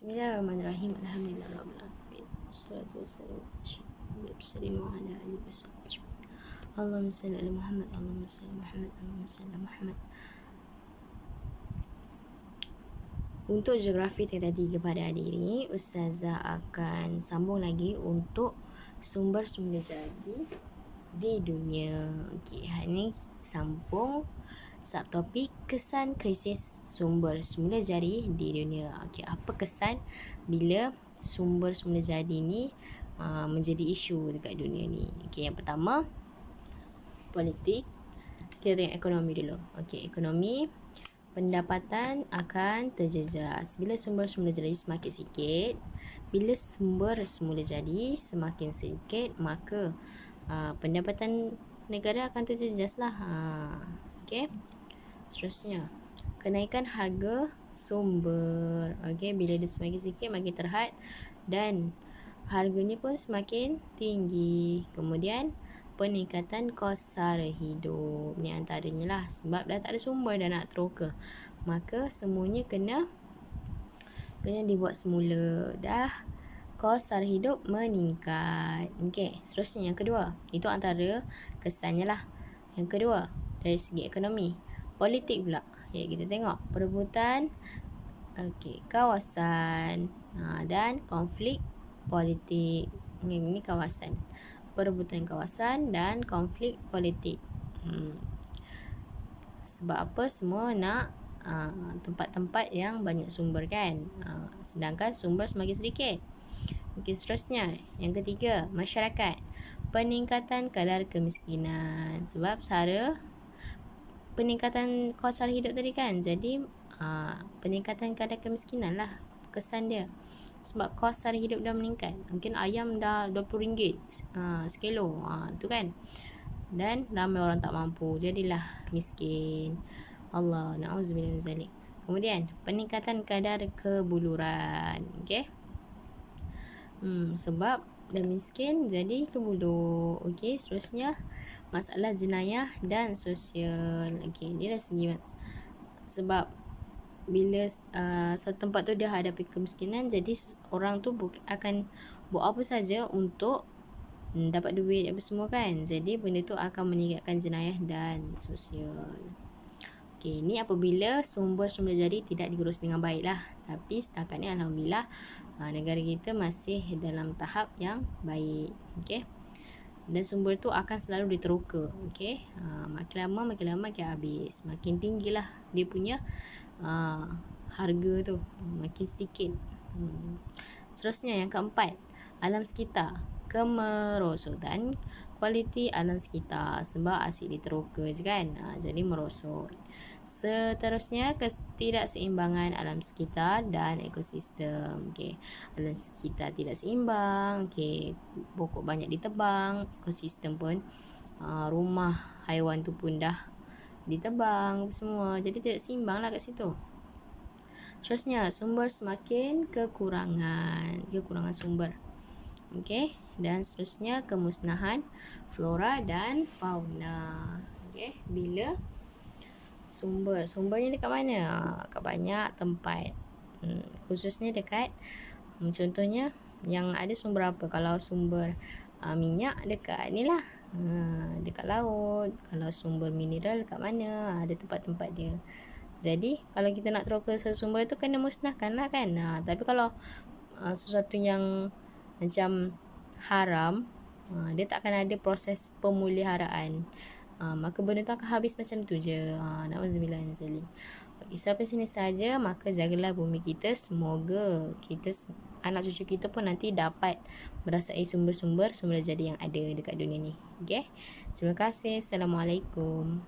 Bismillahirrahmanirrahim. Alhamdulillahirabbil alamin. Wassalatu wassalamu ala asyrofil mursalin wa ala alihi wasahbihi ajmain. Allahumma shalli ala Muhammad, Allahumma shalli Muhammad, Allahumma shalli ala Muhammad. Untuk geografi tingkatan 3 pada hari ini, Ustazah akan sambung lagi untuk sumber semula jadi di dunia. Okey, hari ini sambung subtopik kesan krisis sumber semula jadi di dunia. Okey, apa kesan bila sumber semula jadi ni menjadi isu dekat dunia ni? Okey, yang pertama politik. Kita tengok ekonomi dulu. Okey, ekonomi, pendapatan akan terjejas bila sumber semula jadi semakin sikit. Bila sumber semula jadi semakin sedikit, maka pendapatan negara akan terjejas lah. Okey. Seterusnya, kenaikan harga sumber. Okey, bila dia semakin sikit makin terhad dan harganya pun semakin tinggi. Kemudian peningkatan kos sara hidup. Ni antaranya lah, sebab dah tak ada sumber dah nak teroka. Maka semuanya kena dibuat semula. Dah kos sara hidup meningkat. Okey, seterusnya yang kedua. Itu antara kesannya lah. Yang kedua, dari segi ekonomi. Politik pula. Ya, kita tengok perebutan kawasan dan konflik politik. Ini kawasan. Perebutan kawasan dan konflik politik. Sebab apa? Semua nak tempat-tempat yang banyak sumber kan. Sedangkan sumber semakin sedikit. Okey, seterusnya. Yang ketiga, masyarakat. Peningkatan kadar kemiskinan. Sebab peningkatan kos sara hidup tadi kan. Jadi peningkatan kadar kemiskinan lah kesan dia. Sebab kos sara hidup dah meningkat. Mungkin ayam dah RM20 sekilo. Tu kan. Dan ramai orang tak mampu. Jadilah miskin. Allah, na'udzubillah min zalik. Kemudian peningkatan kadar kebuluran. Okey. Sebab dah miskin jadi kebulur. Okey, seterusnya masalah jenayah dan sosial. Okey, dia dah segi. Sebab bila satu tempat tu dia hadapi kemiskinan, jadi orang tu akan buat apa saja untuk dapat duit apa semua kan. Jadi benda tu akan meningkatkan jenayah dan sosial. Okey, ni apabila sumber semula jadi tidak diurus dengan baik lah. Tapi setakat ni alhamdulillah negara kita masih dalam tahap yang baik. Okey. Dan sumber tu akan selalu diteroka. Okey. Makin lama makin habis. Makin tinggilah dia punya harga tu. Makin sedikit. Seterusnya yang keempat, alam sekitar. Kemerosotan kualiti alam sekitar. Sebab asyik diteroka je kan. Jadi merosot. Seterusnya, ketidakseimbangan alam sekitar dan ekosistem. Okey, alam sekitar tidak seimbang. Okey, pokok banyak ditebang, ekosistem pun rumah haiwan tu pun dah ditebang semua. Jadi tidak seimbang lah kat situ. Seterusnya, sumber semakin kekurangan sumber. Okey, dan seterusnya kemusnahan flora dan fauna. Okey, bila sumbernya dekat mana? Dekat banyak tempat. Khususnya dekat contohnya yang ada sumber apa? Kalau sumber minyak dekat ni lah, dekat laut. Kalau sumber mineral dekat mana? Ada tempat-tempat dia. Jadi kalau kita nak teroka sumber tu kena musnahkan lah kan. Tapi kalau sesuatu yang macam haram, dia tak akan ada proses pemuliharaan. Maka benda tu akan habis macam tu je. Na'udzubillah min zalik. Okey, sampai sini saja. Maka jagalah bumi kita. Semoga kita, anak cucu kita pun nanti dapat merasai sumber-sumber semula jadi yang ada dekat dunia ni. Okey. Terima kasih. Assalamualaikum.